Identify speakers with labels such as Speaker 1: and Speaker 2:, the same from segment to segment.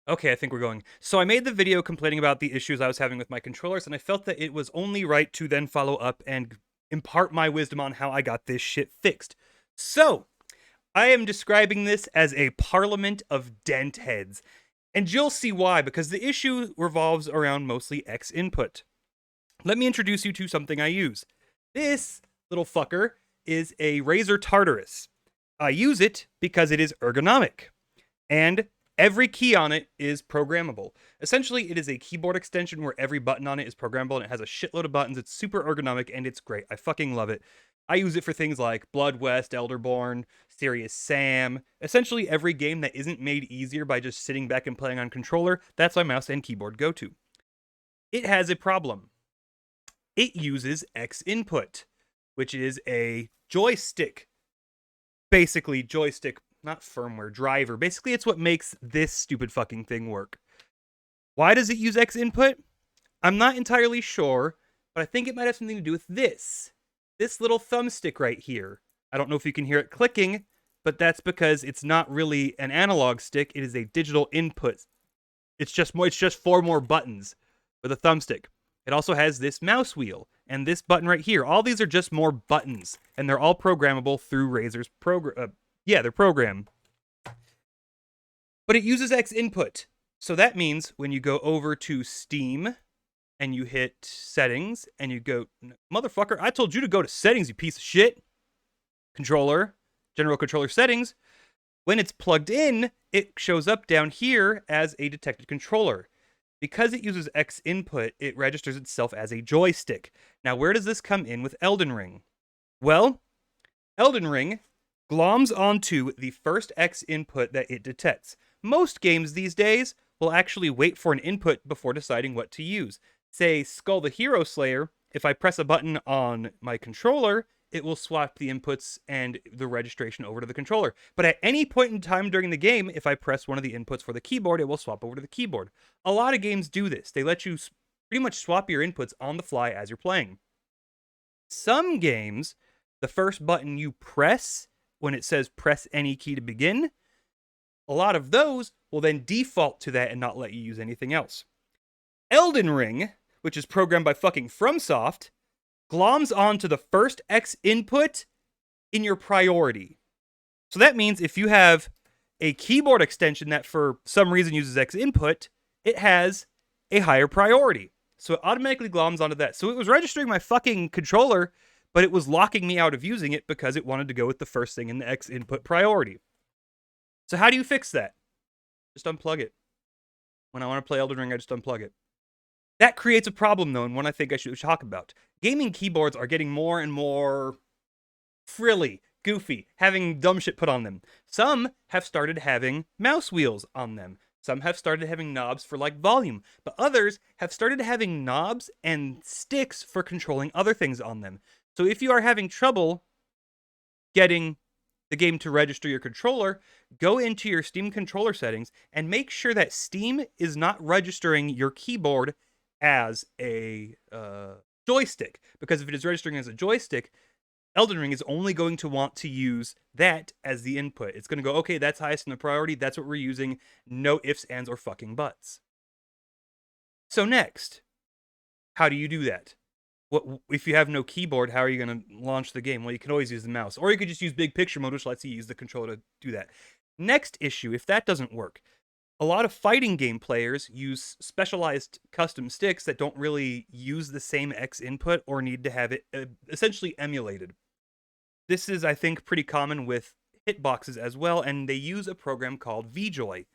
Speaker 1: Okay, I think we're going. So I made the video complaining about the issues I was having with my controllers, and I felt that it was only right to then follow up and impart my wisdom on how I got this shit fixed. So, I am describing this as a parliament of dent heads. And you'll see why, because the issue revolves around mostly X input. Let me introduce you to something I use. This little fucker is a Razer Tartarus. I use it because it is ergonomic, and every key on it is programmable. Essentially, it is a keyboard extension where every button on it is programmable, and it has a shitload of buttons. It's super ergonomic, and it's great. I fucking love it. I use it for things like Blood West, Elderborn, Serious Sam. Essentially, every game that isn't made easier by just sitting back and playing on controller, that's my mouse and keyboard go to. It has a problem. It uses X input, which is a joystick. Basically, joystick, not firmware, driver. Basically, it's what makes this stupid fucking thing work. Why does it use X input? I'm not entirely sure, but I think it might have something to do with this. This little thumbstick right here. I don't know if you can hear it clicking, but that's because it's not really an analog stick. It is a digital input. It's just four more buttons with a thumbstick. It also has this mouse wheel and this button right here. All these are just more buttons, and they're all programmable through Razer's program. Yeah, they're programmed. But it uses X input. So that means when you go over to Steam and you hit settings and you go, motherfucker, I told you to go to settings, you piece of shit. Controller, general controller settings. When it's plugged in, it shows up down here as a detected controller. Because it uses X input, it registers itself as a joystick. Now, where does this come in with Elden Ring? Well, Elden Ring gloms onto the first X input that it detects. Most games these days will actually wait for an input before deciding what to use. Say, Skull the Hero Slayer, if I press a button on my controller, it will swap the inputs and the registration over to the controller. But at any point in time during the game, if I press one of the inputs for the keyboard, it will swap over to the keyboard. A lot of games do this. They let you pretty much swap your inputs on the fly as you're playing. Some games, the first button you press when it says press any key to begin, a lot of those will then default to that and not let you use anything else. Elden Ring, which is programmed by fucking FromSoft, gloms onto the first X input in your priority. So that means if you have a keyboard extension that for some reason uses X input, it has a higher priority. So it automatically gloms onto that. So it was registering my fucking controller, but it was locking me out of using it because it wanted to go with the first thing in the X input priority. So how do you fix that? Just unplug it. When I want to play Elden Ring, I just unplug it. That creates a problem, though, and one I think I should talk about. Gaming keyboards are getting more and more frilly, goofy, having dumb shit put on them. Some have started having mouse wheels on them. Some have started having knobs for, like, volume. But others have started having knobs and sticks for controlling other things on them. So if you are having trouble getting the game to register your controller, go into your Steam controller settings and make sure that Steam is not registering your keyboard as a joystick. Because if it is registering as a joystick, Elden Ring is only going to want to use that as the input. It's going to go, okay, that's highest in the priority. That's what we're using. No ifs, ands, or fucking buts. So next, how do you do that? What if you have no keyboard? How are you going to launch the game? Well, you can always use the mouse, or you could just use big picture mode, which lets you use the controller to do that. Next issue, if that doesn't work, a lot of fighting game players use specialized custom sticks that don't really use the same X input or need to have it essentially emulated. This is, I think, pretty common with hitboxes as well, and they use a program called VJoy.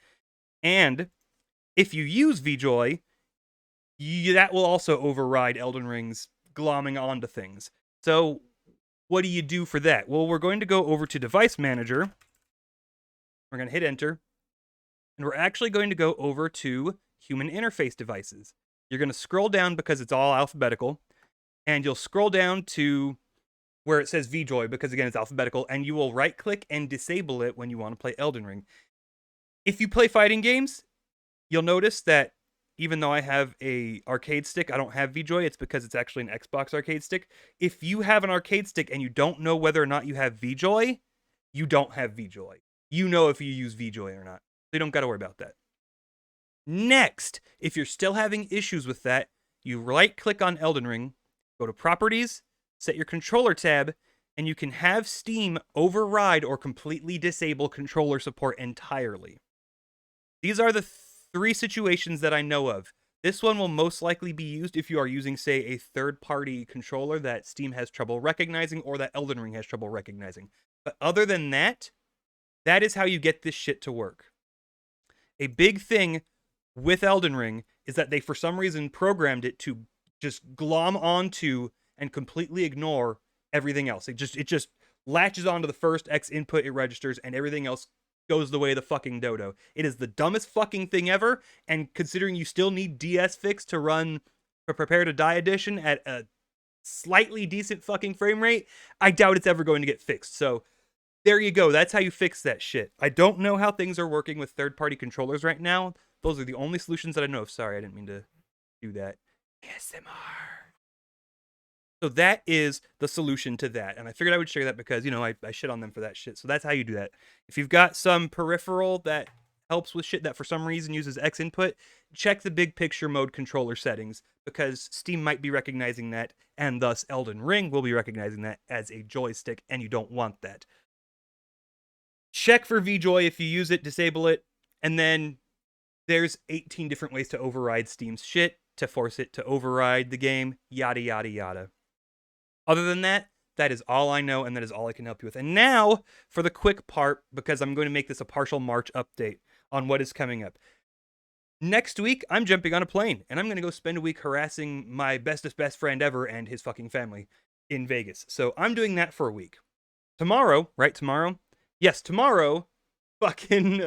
Speaker 1: And if you use VJoy, that will also override Elden Ring's glomming onto things. So what do you do for that? Well, we're going to go over to Device Manager. We're going to hit Enter. And we're actually going to go over to Human Interface Devices. You're going to scroll down because it's all alphabetical. And you'll scroll down to where it says VJoy because, again, it's alphabetical. And you will right-click and disable it when you want to play Elden Ring. If you play fighting games, you'll notice that even though I have a arcade stick, I don't have VJoy. It's because it's actually an Xbox arcade stick. If you have an arcade stick and you don't know whether or not you have VJoy, you don't have VJoy. You know if you use VJoy or not. So you don't got to worry about that. Next, if you're still having issues with that, you right-click on Elden Ring, go to Properties, set your controller tab, and you can have Steam override or completely disable controller support entirely. These are the three situations that I know of. This one will most likely be used if you are using, say, a third-party controller that Steam has trouble recognizing or that Elden Ring has trouble recognizing. But other than that, that is how you get this shit to work. A big thing with Elden Ring is that they, for some reason, programmed it to just glom onto and completely ignore everything else. It just latches onto the first X input it registers, and everything else goes the way of the fucking dodo. It is the dumbest fucking thing ever, and considering you still need DS Fix to run Prepare to Die Edition at a slightly decent fucking frame rate, I doubt it's ever going to get fixed. So there you go. That's how you fix that shit. I don't know how things are working with third-party controllers right now. Those are the only solutions that I know of. Sorry, I didn't mean to do that. ASMR. So that is the solution to that. And I figured I would share that because, I shit on them for that shit. So that's how you do that. If you've got some peripheral that helps with shit that for some reason uses X input, check the big picture mode controller settings because Steam might be recognizing that, and thus Elden Ring will be recognizing that as a joystick, and you don't want that. Check for VJoy if you use it, disable it, and then there's 18 different ways to override Steam's shit, to force it to override the game, yada, yada, yada. Other than that, that is all I know, and that is all I can help you with. And now, for the quick part, because I'm going to make this a partial March update on what is coming up. Next week, I'm jumping on a plane, and I'm going to go spend a week harassing my bestest best friend ever and his fucking family in Vegas. So I'm doing that for a week. Tomorrow, right? Tomorrow? Yes, tomorrow, fucking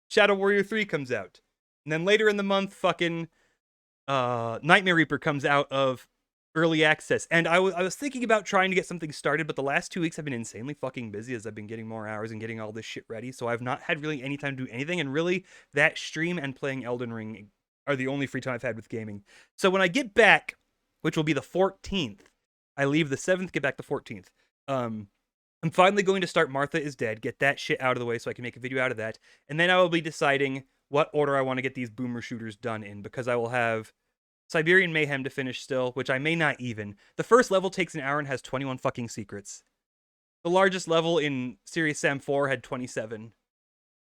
Speaker 1: Shadow Warrior 3 comes out. And then later in the month, fucking Nightmare Reaper comes out of early access. And I was thinking about trying to get something started, but the last 2 weeks have been insanely fucking busy as I've been getting more hours and getting all this shit ready. So I've not had really any time to do anything. And really, that stream and playing Elden Ring are the only free time I've had with gaming. So when I get back, which will be the 14th, I leave the 7th, get back the 14th. I'm finally going to start Martha is Dead, get that shit out of the way so I can make a video out of that. And then I will be deciding what order I want to get these boomer shooters done in, because I will have Siberian Mayhem to finish still, which I may not even. The first level takes an hour and has 21 fucking secrets. The largest level in Serious Sam 4 had 27.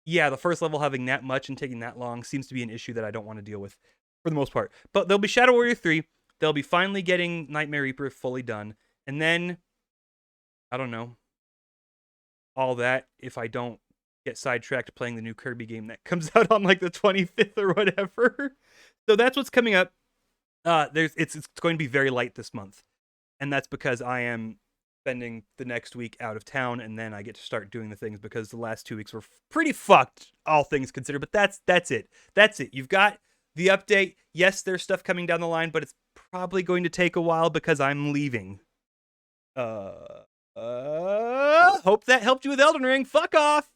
Speaker 1: Yeah, the first level having that much and taking that long seems to be an issue that I don't want to deal with for the most part. But there'll be Shadow Warrior 3. They'll be finally getting Nightmare Reaper fully done. And then, I don't know, all that if I don't get sidetracked playing the new Kirby game that comes out on like the 25th or whatever. So that's what's coming up. It's going to be very light this month, and that's because I am spending the next week out of town, and then I get to start doing the things because the last 2 weeks were pretty fucked, all things considered. But that's it. That's it. You've got the update. Yes, there's stuff coming down the line, but it's probably going to take a while because I'm leaving. Hope that helped you with Elden Ring. Fuck off.